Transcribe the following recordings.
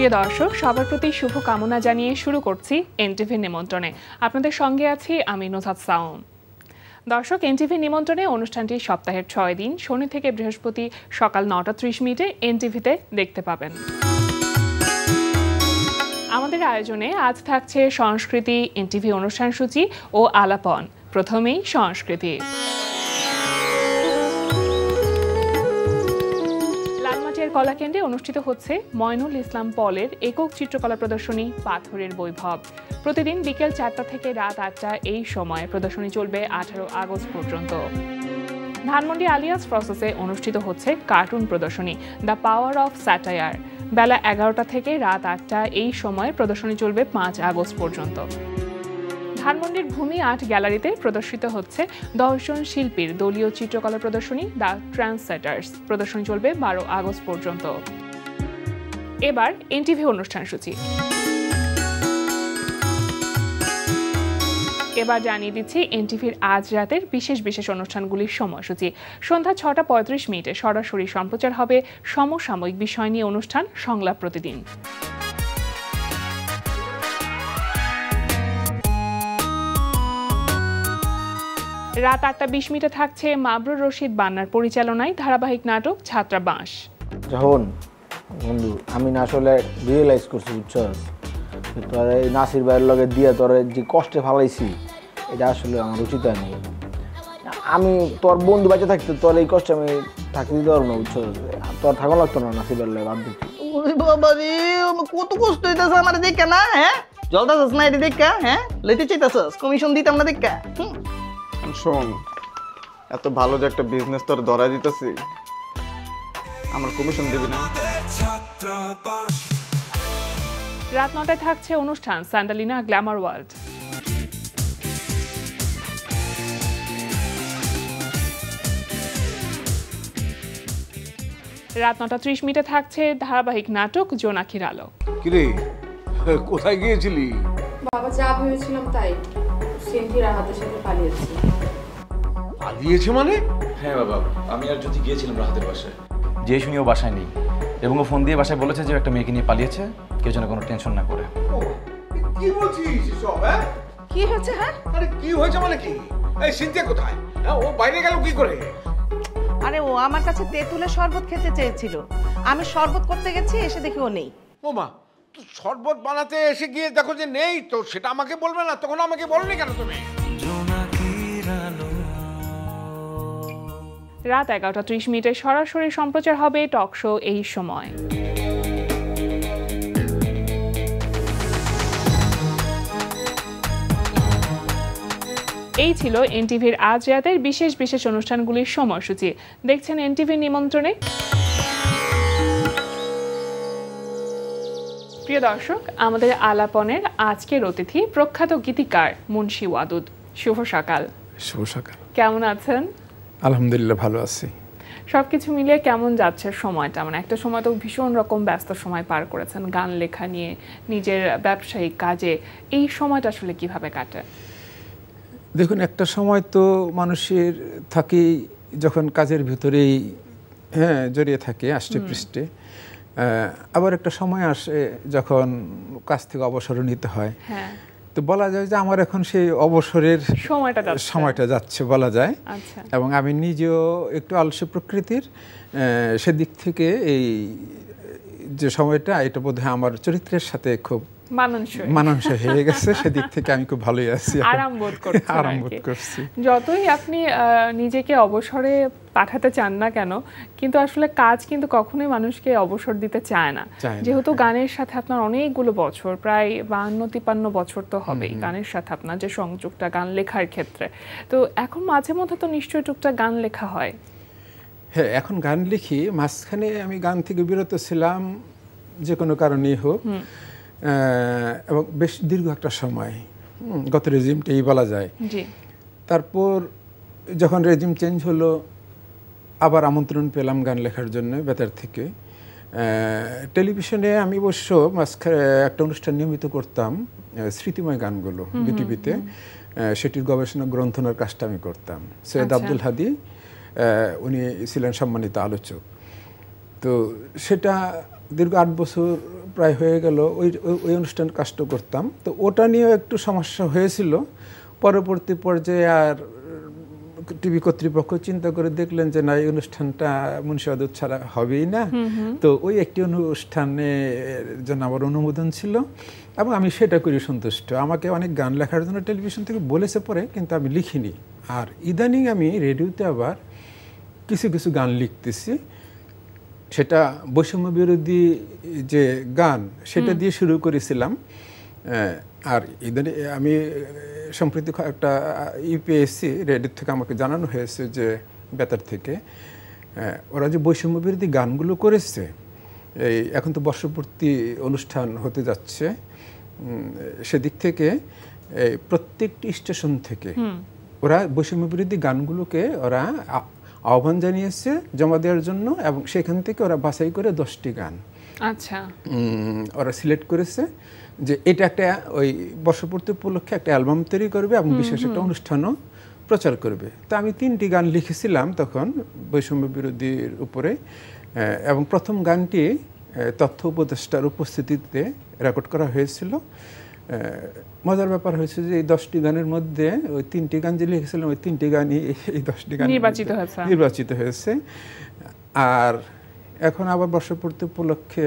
প্রিয় দর্শক, সবার প্রতি শুভ কামনা জানিয়ে শুরু করছি এনটিভি নিমন্ত্রণে। আপনাদের সঙ্গে আছি আমি নুসাত সাউম। দর্শক, এনটিভি নিমন্ত্রণে অনুষ্ঠানটি সপ্তাহের 6 দিন শনি থেকে বৃহস্পতি সকাল 9:30 এনটিভিতে দেখতে পাবেন। আমাদের আয়োজনে আজ থাকছে সংস্কৃতি, এনটিভি অনুষ্ঠান সূচি ও আলাপন। প্রথমেই সংস্কৃতি। লালমাটিয়ার কলাকেন্দ্রে অনুষ্ঠিত হচ্ছে ময়নুল ইসলাম পলের একক চিত্রকলা প্রদর্শনী পাথরের বৈভব। প্রতিদিন বিকেল 4টা থেকে রাত 8টা এই সময় প্রদর্শনী চলবে 18 আগস্ট পর্যন্ত। ধানমন্ডি আলিয়াস প্রসেসে অনুষ্ঠিত হচ্ছে কার্টুন প্রদর্শনী দ্য পাওয়ার অফ স্যাটায়ার। বেলা 11টা থেকে রাত 8টা এই সময় প্রদর্শনী চলবে 5 আগস্ট পর্যন্ত। ধানমন্ডির ভূমি আর্ট গ্যালারিতে প্রদর্শিত হচ্ছে 10 জন শিল্পীর দলীয় চিত্রকলা প্রদর্শনী দ্য ট্রান্সসেটার্স। প্রদর্শনী চলবে 12 আগস্ট পর্যন্ত। এবার এনটিভি অনুষ্ঠান সূচি। এবার জানিয়ে দিচ্ছি এনটিভির আজ রাতের বিশেষ বিশেষ অনুষ্ঠানগুলির সময়সূচি। সন্ধ্যা 6:35 সরাসরি সম্প্রচার হবে সমসাময়িক বিষয় নিয়ে অনুষ্ঠান সংলাপ প্রতিদিন। রাত 8:20 থাকছে মাবরুর রশিদ বান্নার পরিচালনায় ধারাবাহিক নাটক ছাত্রাবাস। যখন বন্ধু আমি না আসলে রিয়েলাইজ করছি, বুঝছস, তোর এই নাসির ভাইয়ের লগে দিয়ে তোর যে কষ্টে ফালাইছি এটা আসলে আমার উচিত হয়নি। আমি তোর বন্ধু বাচ্চা থাকতে তোর এই কষ্টে আমি থাকতে দিতে পারবো না, বুঝছস। তোর থাকা লাগতো না নাসির ভাইয়ের লগে বাদ দিতে। বাবা রে, কত কষ্ট হইতেছে আমার দেখা না, হ্যাঁ জলদাস না এটা দেখা, হ্যাঁ লইতে চাইতেছস কমিশন দিতাম না দেখা। শোন, এত ভালো যে একটা বিজনেস তোর ধরা দিতেছি, আমার কমিশন দিবি না? রাত 9টায় থাকছে অনুষ্ঠান স্যান্ডালিনা গ্ল্যামার ওয়ার্ল্ড। রাত 9:30 থাকছে ধারাবাহিক নাটক জোনাকির আলো। কিরে, কোথায় গিয়েছিলি? বাবা, যা ভেবেছিলাম তাই, সিনথি রাহাতের সাথে পালিয়েছি। পালিয়েছে মানে? হ্যাঁ বাবা, আমি আর জ্যোতি গিয়েছিলাম রাহাতের বাসায়। যে শুনিও বাসায় নেই এবং ও ফোন দিয়ে বাসায় বলেছে যে একটা মেয়েকে নিয়ে পালিয়েছে, কেউ যেন কোনো টেনশন না করে। কি বলছিস সব? হ্যাঁ, কি হয়েছে? হ্যাঁ, আরে কি হয়েছে মানে কি? এই সিনথিয়া কোথায়? ও বাইরে গেল কি করে? আরে ও আমার কাছে তেঁতুলের শরবত খেতে চেয়েছিল, আমি শরবত করতে গেছি, এসে দেখি ও নেই। ও মা, তো শরবত বানাতে এসে গিয়ে দেখো যে নেই, তো সেটা আমাকে বলবে না? তখন আমাকে বলনি কেন তুমি? রাত 11:30 সরাসরি সম্প্রচার হবে টক শো এই সময়। এই ছিল এনটিভির আজ রাতের বিশেষ বিশেষ অনুষ্ঠানগুলির সময়সূচি। দেখছেন এনটিভি নিমন্ত্রণে। প্রিয় দর্শক, আমাদের আলাপনের আজকের অতিথি প্রখ্যাত গীতিকার মুন্সি ওয়াদুদ। শুভ সকাল। শুভ সকাল। কেমন আছেন? আলহামদুলিল্লাহ, ভালো আছি। সবকিছু মিলিয়ে কেমন যাচ্ছে সময়টা? মানে একটা সময় তো ভীষণ রকম ব্যস্ত সময় পার করেছেন গান লেখা নিয়ে, নিজের ব্যবসায়িক কাজে। এই সময়টা আসলে কিভাবে কাটে? দেখুন, একটা সময় তো মানুষের থাকে যখন কাজের ভিতরেই জড়িয়ে থাকে আষ্টে পৃষ্ঠে, আবার একটা সময় আসে যখন কাজ থেকে অবসর নিতে হয়। হ্যাঁ, তো বলা যায় যে আমার এখন সেই অবসরের সময়টা যাচ্ছে বলা যায়। আচ্ছা। এবং আমি নিজেও একটু আলস্য প্রকৃতির, সেদিক থেকে এই যে সময়টা, এটা বোধহয় আমার চরিত্রের সাথে খুব মানানসই হয়ে গেছে। সেদিক থেকে আমি খুব ভালোই আছি, আরাম বোধ করছি। যতই আপনি নিজেকে অবসরে পাঠাতে চান না কেন, কিন্তু আসলে কাজ কিন্তু কখনোই মানুষকে অবসর দিতে চায় না। যেহেতু গানের সাথে আপনার অনেকগুলো বছর, প্রায় 52-53 বছর তো হবেই গানের সাথে আপনার যে সংযোগটা গান লেখার ক্ষেত্রে, তো এখন মাঝে মধ্যে তো নিশ্চয়ই টুকটাক গান লেখা হয়। হ্যাঁ, এখন গান লিখি। মাঝখানে আমি গান থেকে বিরত ছিলাম, যে কোনো কারণেই হোক, এবং বেশ দীর্ঘ একটা সময়, গত রেজিমটাই বলা যায়। তারপর যখন রেজিম চেঞ্জ হলো, আবার আমন্ত্রণ পেলাম গান লেখার জন্য বেতার থেকে। টেলিভিশনে আমি অবশ্য একটা অনুষ্ঠান নিয়মিত করতাম, স্মৃতিময় গানগুলো বিটিভিতে। সেটির গবেষণা গ্রন্থনার কাজটা আমি করতাম। সৈয়দ আব্দুল হাদি উনি ছিলেন সম্মানিত আলোচক। তো সেটা দীর্ঘ 8 বছর প্রায় হয়ে গেল ওই অনুষ্ঠান কাজটা করতাম। তো ওটা নিয়েও একটু সমস্যা হয়েছিল। পরবর্তী পর্যায়ে আর টিভি কর্তৃপক্ষ চিন্তা করে দেখলেন যে না, এই অনুষ্ঠানটা মুন্সি আদর ছাড়া হবেই না। তো ওই একটি অনুষ্ঠানে জন্য আমার অনুমোদন ছিল এবং আমি সেটা করে সন্তুষ্ট। আমাকে অনেক গান লেখার জন্য টেলিভিশন থেকে বলেছে পরে, কিন্তু আমি লিখিনি। আর ইদানিং আমি রেডিওতে আবার কিছু কিছু গান লিখতেছি। সেটা বৈষম্য বিরোধী যে গান, সেটা দিয়ে শুরু করেছিলাম। আর ইদানিং আমি সম্প্রতি একটা ইউপিএসসি রেডিও থেকে আমাকে জানানো হয়েছে যে বেতার থেকে ওরা যে বৈষম্য বিরোধী গানগুলো করেছে, এই এখন তো বর্ষপূর্তি অনুষ্ঠান হতে যাচ্ছে, সেদিক থেকে প্রত্যেকটি স্টেশন থেকে ওরা বৈষম্য বিরোধী গানগুলোকে ওরা আহ্বান জানিয়েছে জমা দেওয়ার জন্য, এবং সেখান থেকে ওরা বাছাই করে 10টি গান আচ্ছা ওরা সিলেক্ট করেছে যে এটা একটা ওই বর্ষপূর্তি উপলক্ষে একটা অ্যালবাম তৈরি করবে এবং বিশেষ একটা অনুষ্ঠানও প্রচার করবে। তো আমি 3টি গান লিখেছিলাম তখন বৈষম্য বিরোধীর উপরে, এবং প্রথম গানটি তথ্য উপদেষ্টার উপস্থিতিতে রেকর্ড করা হয়েছিল। মজার ব্যাপার হয়েছে যে এই 10টি গানের মধ্যে ওই 3টি গান যে লিখেছিলাম, ওই 3টি গানই এই 10টি গান নির্বাচিত হয়েছে। আর এখন আবার বর্ষপূর্তি উপলক্ষে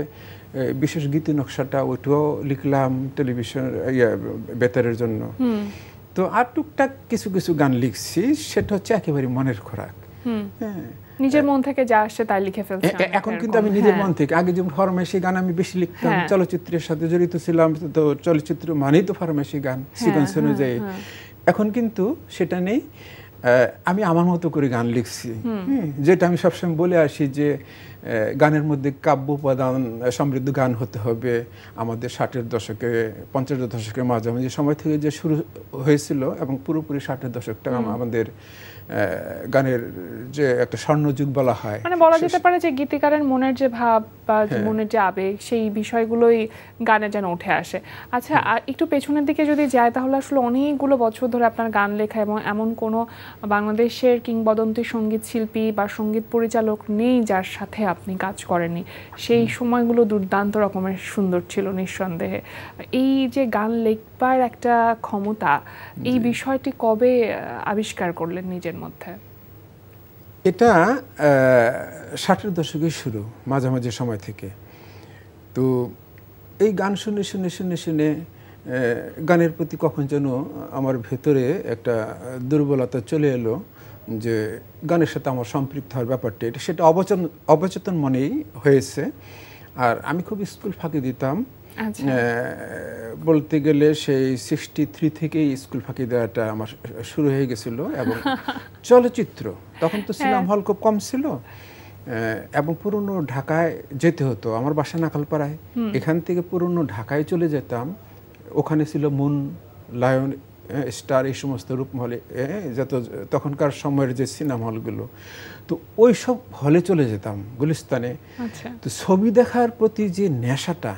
বিশেষ গীতি নকশাটা ওইটাও লিখলাম টেলিভিশন বেতারের জন্য। তো আর টুকটাক কিছু কিছু গান লিখছি, সেটা হচ্ছে একেবারে মনের খোরাক। নিজের মন থেকে যা আসছে তাই লিখে ফেলছেন এখন, কিন্তু আমি নিজের মন থেকে। আগে যেমন ফরমাইশি গান আমি বেশি লিখতাম, চলচ্চিত্রের সাথে জড়িত ছিলাম, তো চলচ্চিত্র মানেই তো ফরমাইশি গান সিকোয়েন্স অনুযায়ী। এখন কিন্তু সেটা নেই, আমি আমার মতো করে গান লিখছি। যেটা আমি সবসময় বলে আসি যে গানের মধ্যে কাব্য উপাদান সমৃদ্ধ গান হতে হবে। আমাদের 60-এর দশকে 50-এর দশকের মাঝামাঝি সময় থেকে যে শুরু হয়েছিল এবং পুরোপুরি 60-এর দশকটা আমাদের গানের যে একটা স্বর্ণযুগ বলা হয়, মানে বলা যেতে পারে যে গীতিকারের মনের যে ভাব বা মনের যে আবেগ, সেই বিষয়গুলোই গানে যেন উঠে আসে। আচ্ছা, একটু পেছনের দিকে যদি যায়, তাহলে আসলে অনেকগুলো বছর ধরে আপনার গান লেখা এবং এমন কোনো বাংলাদেশের কিংবদন্তি সঙ্গীত শিল্পী বা সঙ্গীত পরিচালক নেই যার সাথে আপনি কাজ করেননি। সেই সময়গুলো দুর্দান্ত রকমের সুন্দর ছিল নিঃসন্দেহে। এই যে গান লেখবার একটা ক্ষমতা, এই বিষয়টি কবে আবিষ্কার করলেন নিজের মধ্যে? এটা 60-এর দশকের শুরু, মাঝামাঝি সময় থেকে। তো এই গান শুনে শুনে শুনে শুনে গানের প্রতি কখন যেন আমার ভেতরে একটা দুর্বলতা চলে এলো যে গানের সাথে আমার সম্পৃক্ত হওয়ার ব্যাপারটা, এটা সেটা অবচেতন মনেই হয়েছে। আর আমি খুব স্কুল ফাঁকি দিতাম। বলতে গেলে সেই 63 থেকেই স্কুল ফাঁকি দেওয়াটা আমার শুরু হয়ে গেছিল। এবং চলচ্চিত্র তখন তো সিনেমা হল খুব কম ছিল, এবং পুরনো ঢাকায় যেতে হতো। আমার বাসা নাখালপাড়ায়, এখান থেকে পুরনো ঢাকায় চলে যেতাম। ওখানে ছিল মুন, লায়ন, স্টার, এই সমস্ত রূপমহলে, যত তখনকার সময়ের যে সিনেমা হলগুলো, তো ওই সব হলে চলে যেতাম গুলিস্তানে। তো ছবি দেখার প্রতি যে নেশাটা,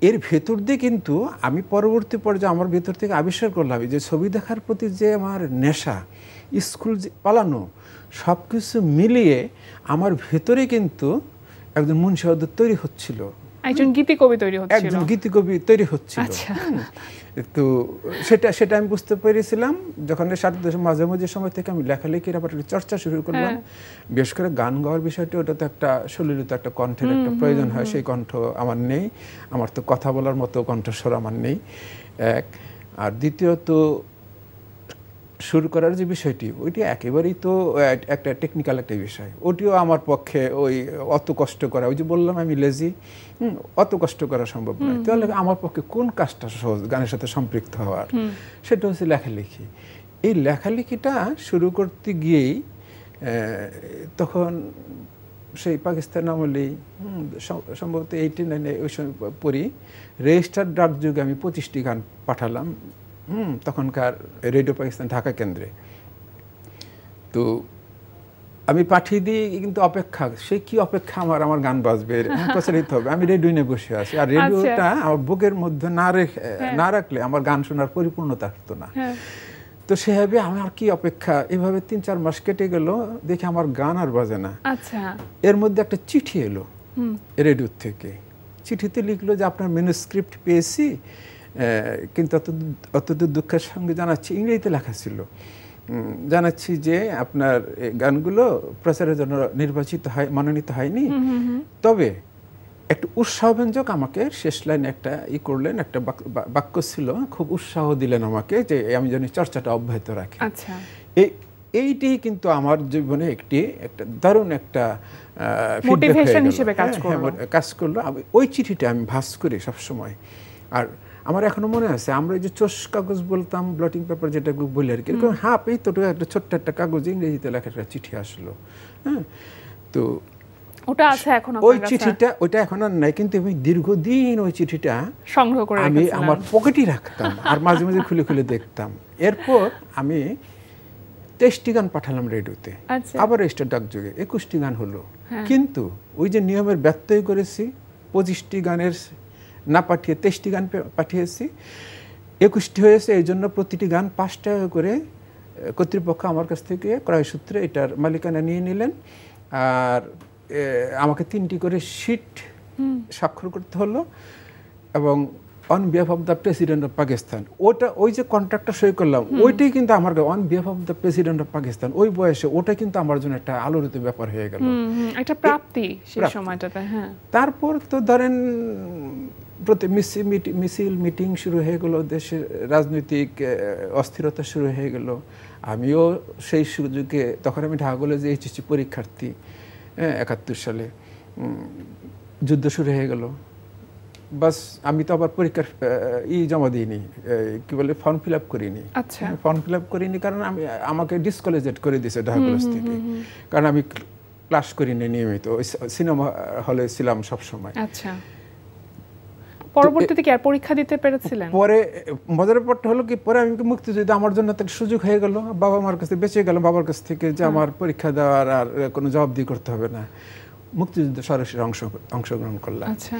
এর ভেতর দিয়ে কিন্তু আমি পরবর্তী পর্যায়ে আমার ভেতর থেকে আবিষ্কার করলাম যে ছবি দেখার প্রতি যে আমার নেশা, স্কুল পালানো, সব কিছু মিলিয়ে আমার ভেতরে কিন্তু একজন মুন্সি আদর তৈরি হচ্ছিল, একজন গীতিকবি তৈরি হচ্ছিল। তো সেটা আমি বুঝতে পেরেছিলাম যখন 60 মাঝামাঝি সময় থেকে আমি লেখালেখির আবার চর্চা শুরু করলাম। বিশেষ করে গান গাওয়ার বিষয়টা, ওটা তো একটা সুললিত একটা কণ্ঠের একটা প্রয়োজন হয়, সেই কণ্ঠ আমার নেই। আমার তো কথা বলার মতো কণ্ঠস্বর আমার নেই, এক। আর দ্বিতীয়ত শুরু করার যে বিষয়টি, ওইটি একেবারেই তো একটা টেকনিক্যাল একটা বিষয়। ওটিও আমার পক্ষে ওই অত কষ্ট করা, ওই যে বললাম আমি লেজি, অত কষ্ট করা সম্ভব নয়। তাহলে আমার পক্ষে কোন কাজটা সহজ গানের সাথে সম্পৃক্ত হওয়ার? সেটা হচ্ছে লেখালেখি। এই লেখালেখিটা শুরু করতে গিয়েই তখন সেই পাকিস্তান আমলেই সম্ভবত 89-এ ওই সময় পড়ি, রেজিস্টার ডাক যুগে আমি 25টি গান পাঠালাম তখনকার রেডিও পাকিস্তান ঢাকা কেন্দ্রে। তো আমি পাঠিয়ে দিই, কিন্তু অপেক্ষা, সে কি অপেক্ষা, আমার গান বাজবে, প্রচারিত হবে। আমি রেডিও নিয়ে বসে আছি, আর রেডিওটা আমার বুকের মধ্যে না রাখলে আমার গান শোনার পরিপূর্ণতা আসতো না। তো সেভাবে আমার কি অপেক্ষা, এভাবে 3-4 মাস কেটে গেল, দেখি আমার গান আর বাজে না। এর মধ্যে একটা চিঠি এলো রেডিও থেকে। চিঠিতে লিখলো যে আপনার ম্যানুস্ক্রিপ্ট পেয়েছি, কিন্তু অতদূর দুঃখের সঙ্গে জানাচ্ছি, ইংরেজিতে লেখা ছিল, জানাচ্ছি যে আপনার গানগুলো প্রচারের জন্য মনোনীত হয়নি, তবে একটু উৎসাহব্যঞ্জক আমাকে শেষ লাইনে একটা করলেন, একটা বাক্য ছিল, খুব উৎসাহ দিলেন আমাকে যে আমি যেন চর্চাটা অব্যাহত রাখি। আচ্ছা, এইটি কিন্তু আমার জীবনে একটা দারুণ একটা মোটিভেশন হিসেবে কাজ করলো। ওই চিঠিটা আমি ভাস করি সবসময়। আর আমার এখনো মনে আছে, আমরা এই যে চোষ কাগজ বলতাম, ব্লটিং পেপার যেটা বলি আর কি, হাফ এই তো একটা ছোট্ট একটা কাগজ ইংরেজিতে লেখা একটা চিঠি আসলো। হ্যাঁ, তো ওটা আছে এখন, ওই চিঠিটা ওইটা এখন আর নাই, কিন্তু আমি দীর্ঘদিন ওই চিঠিটা সংগ্রহ করে আমি আমার পকেটেই রাখতাম আর মাঝে মাঝে খুলে খুলে দেখতাম। এরপর আমি 23টি গান পাঠালাম রেডিওতে, আবার স্টার ডাকযোগে 21টি গান হলো। কিন্তু ওই যে নিয়মের ব্যত্যয় করেছি, 25টি গানের না পাঠিয়ে 23টি গান পাঠিয়েছি, 21টি হয়েছে। এই জন্য প্রতিটি গান 5 টাকা করে কর্তৃপক্ষ আমার কাছ থেকে ক্রয়সূত্রে এটার মালিকানা নিয়ে নিলেন। আর আমাকে 3টি করে শিট স্বাক্ষর করতে হলো, এবং on behalf of the president of Pakistan, ওই যে কন্ট্রাক্টটা সই করলাম, ওইটাই কিন্তু আমার on behalf of the president of Pakistan, ওই বয়সে ওটা কিন্তু আমার জন্য একটা আলোড়িত ব্যাপার হয়ে গেল, একটা প্রাপ্তি সেই সময়টাতে। হ্যাঁ, তারপর তো ধরেন মিছিল মিটিং শুরু হয়ে গেল, দেশের রাজনৈতিক অস্থিরতা শুরু হয়ে গেল। আমিও সেই সুযোগে, তখন আমি ঢাকা কলেজে এইচএসসি পরীক্ষার্থী, 71 সালে যুদ্ধ শুরু হয়ে গেল। বাস আমি তো আবার পরীক্ষার জমা দিইনি, কি বলে ফর্ম ফিল আপ করিনি। ফর্ম ফিল আপ করিনি কারণ আমাকে ডিসকলেজেট করে দিয়েছে ঢাকা কলেজ থেকে, কারণ আমি ক্লাস করিনি নিয়মিত, সিনেমা হলে ছিলাম সবসময়। আচ্ছা, পরবর্তীতে কি আর পরীক্ষা দিতে পেরেছিলেন? পরে মজার ব্যাপারটা হলো কি, পরে আমি মুক্তিযুদ্ধ আমার জন্য একটা সুযোগ হয়ে গেল, বাবা মার কাছে বেঁচে গেলাম, বাবার কাছ থেকে যে আমার পরীক্ষা দেওয়ার আর কোনো জবাবদিহি করতে হবে না। মুক্তিযুদ্ধে সরাসরি অংশগ্রহণ করলাম। আচ্ছা,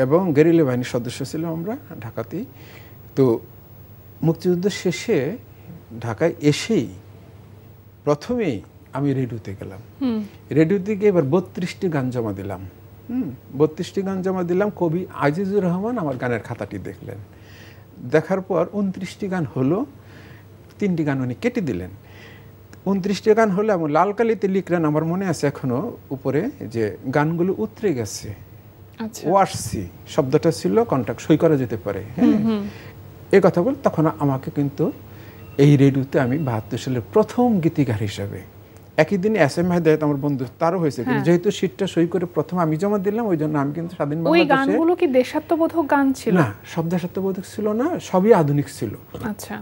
এবং গেরিলা বাহিনীর সদস্য ছিলাম আমরা ঢাকাতেই। তো মুক্তিযুদ্ধ শেষে ঢাকায় এসেই প্রথমেই আমি রেডিওতে গেলাম। রেডিওতে গিয়ে এবার 32টি গান জমা দিলাম। 32টি গান জমা দিলাম। কবি আজিজুর রহমান আমার গানের খাতাটি দেখলেন, দেখার পর 29টি গান হলো, 3টি গান উনি কেটে দিলেন। 29টি গান হলো এবং লাল কালিতে লিখলেন, আমার মনে আছে এখনো উপরে, যে গানগুলো উতরে গেছে। ওয়ার্সি শব্দটা ছিল, কন্ট্রাক্ট সই করা যেতে পারে। হ্যাঁ, এই কথা বল। তখন আমাকে কিন্তু এই রেডিওতে আমি 72 সালের প্রথম গীতিকার হিসাবে, একই দিনে এস এম হেদায়েত আমার বন্ধু, তারও হয়েছে, কিন্তু যেহেতু সিটটা সই করে প্রথম আমি জমা দিলাম, ওই জন্য আমি কিন্তু স্বাধীন বাংলাদেশে। ওই গানগুলো কি দেশাত্মবোধক গান ছিল? না, সব দেশাত্মবোধক ছিল না, সবই আধুনিক ছিল। আচ্ছা,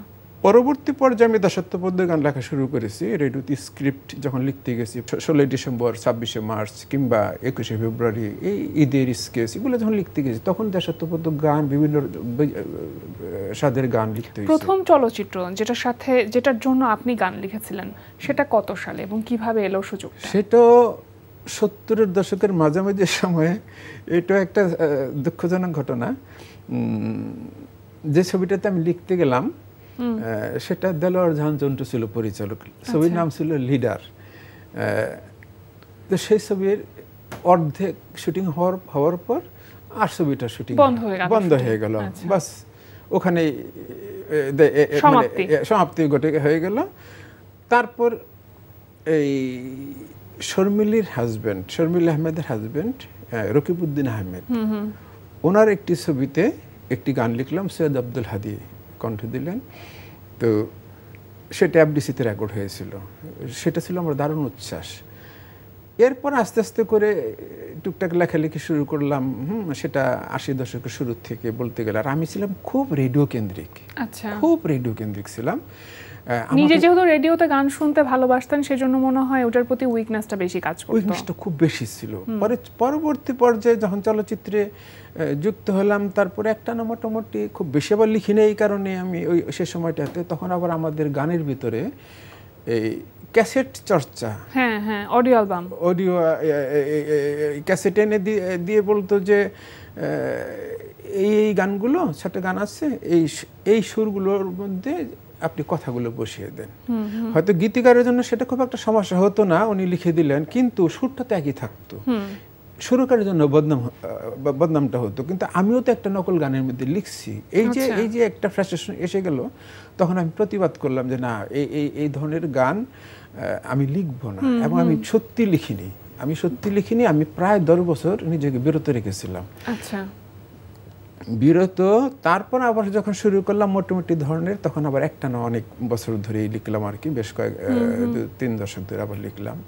পরবর্তী পর্যায়ে আমি দেশাত্মবোধক গান লেখা শুরু করেছি রেডিওতে। স্ক্রিপ্ট যখন লিখতে গেছি 16 ডিসেম্বর, 26শে মার্চ কিংবা 21শে ফেব্রুয়ারি, এই ঈদের স্কেচ, এগুলো যখন লিখতে গেছি, তখন দেশাত্মবোধক গান, বিভিন্ন স্বাদের গান লিখতে হয়েছে। প্রথম চলচ্চিত্র যেটার জন্য আপনি গান লিখেছিলেন, সেটা কত সালে এবং কিভাবে এলো সুযোগ? সেটা 70-এর দশকের মাঝামাঝি সময়ে। এটা একটা দুঃখজনক ঘটনা। যে ছবিটাতে আমি লিখতে গেলাম, সেটা দেলোয়ার জাহান জন্টু ছিল পরিচালক, ছবির নাম ছিল লিডার। তো সেই ছবির অর্ধেক শুটিং হওয়ার পর আর ছবিটা শুটিং বন্ধ হয়ে গেল। বাস ওখানে সমাপ্তি হয়ে গেল। তারপর এই শর্মিলির হাজব্যান্ড, শর্মিল আহমেদের হাজব্যান্ড রকিবউদ্দিন আহমেদ, ওনার একটি ছবিতে একটি গান লিখলাম, সৈয়দ আব্দুল হাদি কণ্ঠ দিলেন। তো সেটা এফডিসিতে রেকর্ড হয়েছিল। সেটা ছিল আমার দারুণ উচ্ছ্বাস। এরপর আস্তে আস্তে করে টুকটাক লেখালেখি শুরু করলাম। সেটা 80 দশকের শুরু থেকে বলতে গেলে। আর আমি ছিলাম খুব রেডিও কেন্দ্রিক। আচ্ছা, খুব রেডিও কেন্দ্রিক ছিলাম। নিজে যেহেতু রেডিওতে গান শুনতে ভালোবাসতেন, সেজন্য মনে হয় ওটার প্রতি উইকনেসটা বেশি কাজ করতো। উইকনেসটা খুব বেশি ছিল। পরবর্তী পর্যায়ে যখন চলচ্চিত্রে যুক্ত হলাম, তারপরে একটা না মোটামুটি খুব বেশি আবার লিখি না, এই কারণে আমি ওই সে সময়টাতে, তখন আবার আমাদের গানের ভিতরে এই ক্যাসেট চর্চা, অডিও অ্যালবাম, অডিও ক্যাসেট এনে দিয়ে বলতো যে এই গানগুলো, সেটা গান আছে, এই সুরগুলোর মধ্যে আপনি কথাগুলো বসিয়ে দেন। হয়তো গীতিকারের জন্য সেটা খুব একটা সমস্যা হতো না, উনি লিখে দিলেন, কিন্তু সুরটা তো একই থাকতো। সুরকারের জন্য বদনামটা হতো, কিন্তু আমিও তো একটা নকল গানের মধ্যে লিখছি। এই যে একটা ফ্রাস্ট্রেশন এসে গেল, তখন আমি প্রতিবাদ করলাম যে না, এই ধরনের গান আমি লিখব না। এবং আমি সত্যি লিখিনি। আমি প্রায় 10 বছর নিজেকে বিরত রেখেছিলাম। আচ্ছা, বিরত। তারপর আবার যখন শুরু করলাম মোটামুটি ধরনের, তখন আবার একটা না অনেক বছর ধরেই লিখলাম আর কি, বেশ কয়েক 3 দশক ধরে আবার লিখলাম।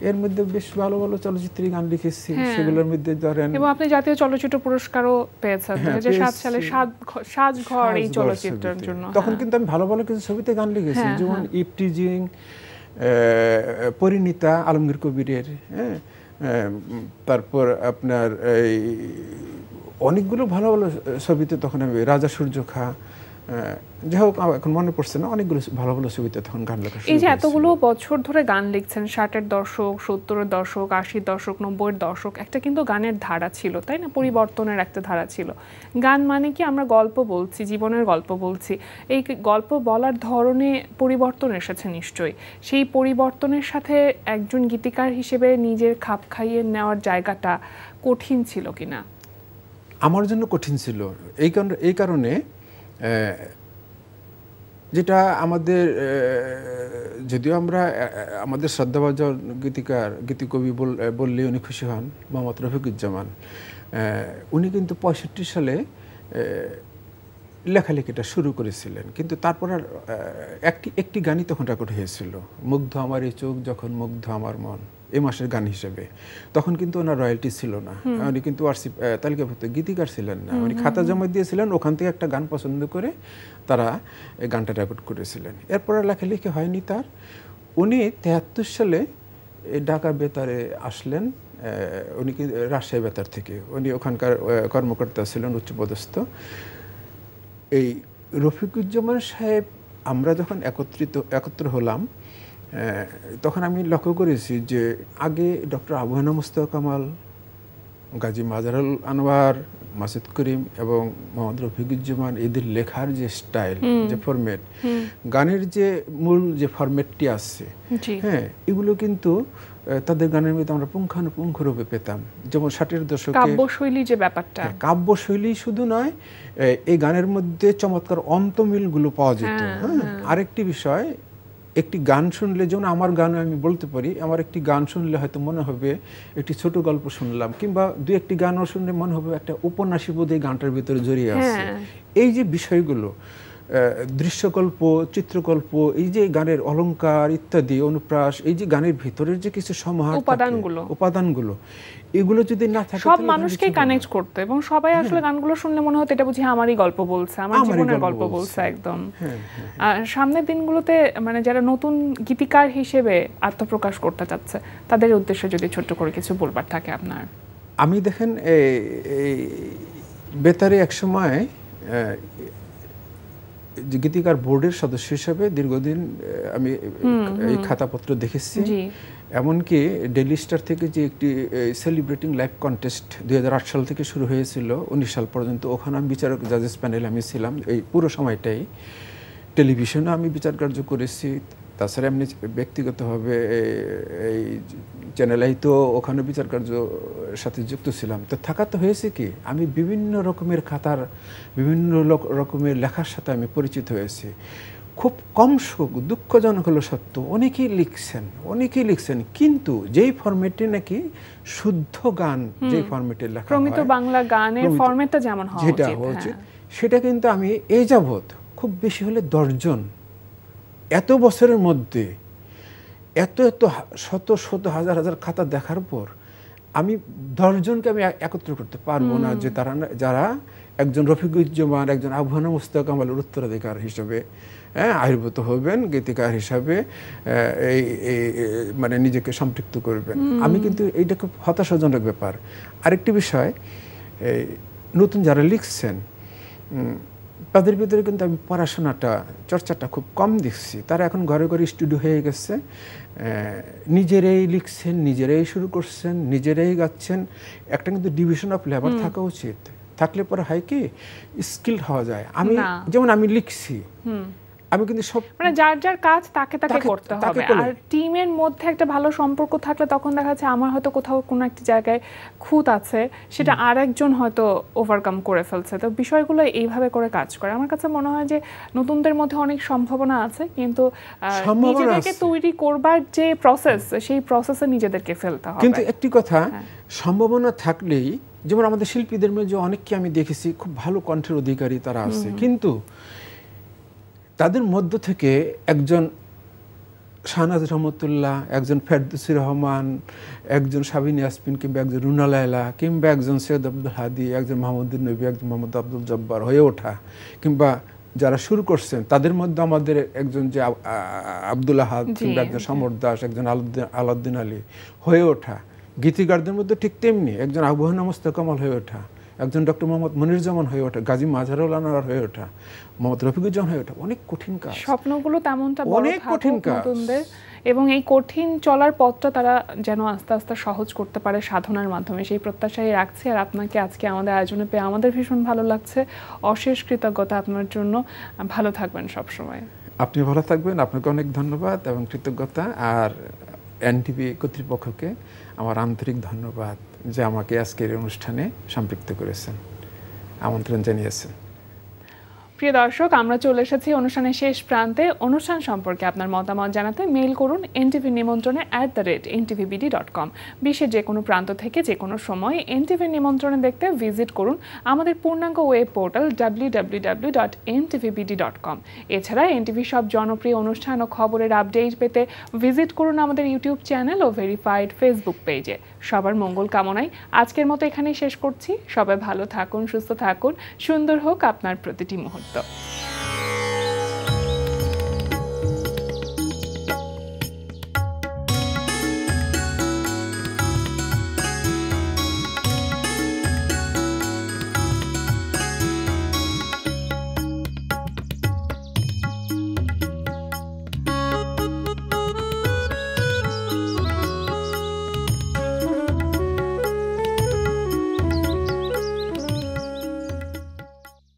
এর মধ্যে বেশ ভালো ভালো চলচ্চিত্রের গান লিখেছি, সেগুলোর মধ্যে ধরেন, এবং আপনি জাতীয় চলচ্চিত্র পুরস্কারও পেয়েছেন 2007 সালে সাজঘর এই চলচ্চিত্রের জন্য। তখন কিন্তু আমি ভালো ভালো কিছু ছবিতে গান লিখেছি, যেমন ইপটিজিং, পরিণীতা আলমগীর কবিরের, তারপর আপনার এই অনেকগুলো ভালো ভালো ছবিতে তখন আমি, রাজা সূর্য খা, যাই হোক এখন মনে পড়ছে না, অনেকগুলো ভালো ভালো ছবিতে তখন গান লেখা। এই যে এতগুলো বছর ধরে গান লিখছেন, 60-এর দশক, 70-এর দশক, 80-এর দশক, 90-এর দশক, একটা কিন্তু গানের ধারা ছিল, তাই না? পরিবর্তনের একটা ধারা ছিল। গান মানে কি আমরা গল্প বলছি, জীবনের গল্প বলছি। এই গল্প বলার ধরনে পরিবর্তন এসেছে নিশ্চয়ই। সেই পরিবর্তনের সাথে একজন গীতিকার হিসেবে নিজের খাপ খাইয়ে নেওয়ার জায়গাটা কঠিন ছিল কিনা? আমার জন্য কঠিন ছিল এই কারণে, যেটা আমাদের, যদিও আমরা আমাদের শ্রদ্ধাভাজন গীতিকবি বললে উনি খুশি হন, মোহাম্মদ রফিকুজ্জামান, উনি কিন্তু 65 সালে লেখালেখিটা শুরু করেছিলেন, কিন্তু তারপর আর একটি গানই তখন রেকর্ড হয়েছিল, মুগ্ধ আমার এই চোখ যখন মুগ্ধ আমার মন, এই মাসের গান হিসেবে। তখন কিন্তু ওনার রয়্যালটি ছিল না, উনি কিন্তু তালিকাভুক্ত গীতিকার ছিলেন না, উনি খাতা জমা দিয়েছিলেন, ওখান থেকে একটা গান পছন্দ করে তারা এই গানটা রেকর্ড করেছিলেন। এরপর লেখালেখি হয়নি তার। উনি 73 সালে ঢাকা বেতারে আসলেন, উনি রাজশাহী বেতার থেকে, উনি ওখানকার কর্মকর্তা ছিলেন, উচ্চপদস্থ। এই রফিকুজ্জামান সাহেব, আমরা যখন একত্র হলাম, তখন আমি লক্ষ্য করেছি যে আগে ডক্টর আবু হানা মুস্তাফা কামাল, গাজী মাজারুল আনোয়ার, মাসুদ করিম এবং মোহাম্মদ রফিকুজ্জামান, এদের লেখার যে স্টাইল, যে ফরম্যাট, গানের যে মূল যে ফরম্যাটটি আছে, এগুলো কিন্তু তাদের গানের মধ্যে আমরা পুঙ্খানুপুঙ্খরূপে পেতাম। যেমন 60-এর দশকে কাব্যশৈলী যে ব্যাপারটা, কাব্যশৈলী শুধু নয়, এই গানের মধ্যে চমৎকার অন্তমিলগুলো পাওয়া যেত। আরেকটি বিষয়, একটি গান শুনলে, যেমন আমার গানে আমি বলতে পারি, আমার একটি গান শুনলে হয়তো মনে হবে একটি ছোট গল্প শুনলাম, কিংবা 2-1টি গানও শুনলে মনে হবে একটা উপন্যাসী বোধ এই গানটার ভিতরে জড়িয়ে আছে। এই যে বিষয়গুলো, দৃশ্যকল্প, চিত্রকল্প, এই যে গানের অলংকার ইত্যাদি, অনুপ্রাস, এই যে গানের ভিতরের যে কিছু সমাহার উপাদানগুলো, এগুলো যদি না থাকে, সব মানুষকে কানেক্ট করতে, এবং সবাই আসলে গানগুলো শুনলে মনে হতো এটা বুঝি আমারই গল্প বলছে, আমার জীবনের গল্প বলছে একদম। সামনের দিনগুলোতে মানে যারা নতুন গীতিকার হিসেবে আত্মপ্রকাশ করতে চাচ্ছে, তাদের উদ্দেশ্যে যদি ছোট্ট করে কিছু বলবার থাকে আপনার। আমি দেখেন, এই বেতারে একসময় গীতিকার বোর্ডের সদস্য হিসেবে দীর্ঘদিন আমি এই খাতাপত্র দেখেছি। এমনকি ডেইলি স্টার থেকে যে একটি সেলিব্রেটিং লাইভ কন্টেস্ট 2008 সাল থেকে শুরু হয়েছিল 19 সাল পর্যন্ত, ওখানে আমি বিচারক জাজেস প্যানেলে আমি ছিলাম এই পুরো সময়টাই। টেলিভিশনে আমি বিচার কার্য করেছি, তাছাড়া এমনি ব্যক্তিগতভাবে এই চ্যানেলেই তো ওখানে বিচার কার্য সাথে যুক্ত ছিলাম। তো থাকাতে হয়েছে কি, আমি বিভিন্ন রকমের খাতার, বিভিন্ন রকমের লেখার সাথে আমি পরিচিত হয়েছি। খুব কম দুঃখজনক হলো সত্য, অনেকেই লিখছেন, কিন্তু যেই ফরম্যাটে নাকি শুদ্ধ গান, যে ফরম্যাটে লেখা হয়, প্রমিত বাংলা গানের ফরম্যাটটা যেমন হওয়া উচিত, সেটা কিন্তু আমি এই যাবৎ খুব বেশি হলে 10 জন, এত বছরের মধ্যে এত শত হাজার খাতা দেখার পর আমি 10 জনকে আমি একত্র করতে পারবো না যে যারা একজন রফিকুজ্জামান, একজন আবু হানা মুস্তাফা কামালের উত্তরাধিকার হিসেবে আবির্ভূত হবেন, গীতিকার হিসাবে এই মানে নিজেকে সম্পৃক্ত করবেন। আমি কিন্তু এইটা খুব হতাশাজনক ব্যাপার। আরেকটি বিষয়, নতুন যারা লিখছেন তাদের ভিতরে কিন্তু আমি চর্চাটা খুব কম দেখছি। তারা এখন ঘরে ঘরে স্টুডিও হয়ে গেছে, নিজেরাই লিখছেন, নিজেরাই শুরু করছেন, নিজেরাই গাচ্ছেন। একটা কিন্তু ডিভিশন অফ লেবার থাকা উচিত, থাকলে পরে হয় কি স্কিল হওয়া যায়। যেমন আমি লিখছি, আমি কিন্তু সব মানে যার যার কাজ তাকে তাকে করতে তাকে হবে। করলে। আর টিমের মধ্যে একটা ভালো সম্পর্ক থাকলে তখন দেখা যাচ্ছে আমার হয়তো কোথাও কোনো একটা জায়গায় খুঁত আছে, সেটা আরেকজন হয়তো ওভারকাম করে ফেলছে। তো বিষয়গুলো এইভাবে করে কাজ করে। আমার কাছে মনে হয় যে নতুনদের মধ্যে অনেক সম্ভাবনা আছে, কিন্তু নিজেদেরকে তৈরি করবার যে প্রসেস, সেই প্রসেসে নিজেদেরকে ফেলতে হবে। কিন্তু একটি কথা, সম্ভাবনা থাকলেই, যেমন আমাদের শিল্পীদের মধ্যে অনেককে আমি দেখেছি খুব ভালো কণ্ঠের অধিকারী তারা আছে, কিন্তু তাদের মধ্য থেকে একজন শাহনাজ রহমতুল্লাহ, একজন ফেরদৌসী রহমান, একজন সাবিনা ইয়াসমিন, কিংবা একজন রুনা লায়লা, কিংবা একজন সৈয়দ আব্দুল হাদি, একজন মাহমুদুর নবী, একজন মোহাম্মদ আব্দুল জব্বার হয়ে ওঠা, কিংবা যারা শুরু করছেন তাদের মধ্যে আমাদের একজন যে আব্দুল আহাদ, কিংবা একজন সমর দাস, একজন আলাউদ্দিন আলী হয়ে ওঠা, গীতিকারদের মধ্যে ঠিক তেমনি একজন আবহাওয়া মোস্তাকামাল হয়ে ওঠা, একজন ডক্টর মোহাম্মদ মনিরুজ্জামান হয়ে ওঠা, গাজী মাজহারুল আনোয়ার হয়ে ওঠা, মোহাম্মদ রফিকুজ্জামান হয়ে ওঠা, অনেক কঠিন কাজ। স্বপ্নগুলো তেমনটা বড় অনেক কঠিন কাজ নতুনদের, এবং এই কঠিন চলার পথটা তারা যেন আস্তে আস্তে সহজ করতে পারে সাধনার মাধ্যমে, সেই প্রত্যাশাই রাখছি। আর আপনাকে আজকে আমাদের আয়োজনে পেয়ে আমাদের ভীষণ ভালো লাগছে। অশেষ কৃতজ্ঞতা আপনার জন্য। ভালো থাকবেন সবসময়। আপনি ভালো থাকবেন, আপনাকে অনেক ধন্যবাদ এবং কৃতজ্ঞতা। আর এনটিভি কর্তৃপক্ষকে আমার আন্তরিক ধন্যবাদ যে আমাকে আজকের অনুষ্ঠানে সম্পৃক্ত করেছেন, আমন্ত্রণ জানিয়েছেন। প্রিয় দর্শক, আমরা চলে এসেছি অনুষ্ঠানের শেষ প্রান্তে। অনুষ্ঠান সম্পর্কে আপনার মতামত জানাতে মেইল করুন এনটিভি নিমন্ত্রণে @ntvbd.com। বিশ্বের যে কোনো প্রান্ত থেকে যে কোনো সময় এনটিভি নিমন্ত্রণে দেখতে ভিজিট করুন আমাদের পূর্ণাঙ্গ ওয়েব পোর্টাল www.ntvbd.com। এছাড়া এনটিভি সব জনপ্রিয় অনুষ্ঠান ও খবরের আপডেট পেতে ভিজিট করুন আমাদের ইউটিউব চ্যানেল ও ভেরিফাইড ফেসবুক পেজে। সবার মঙ্গল কামনায় আজকের মতো এখানেই শেষ করছি। সবাই ভালো থাকুন, সুস্থ থাকুন, সুন্দর হোক আপনার প্রতিটি মুহূর্ত।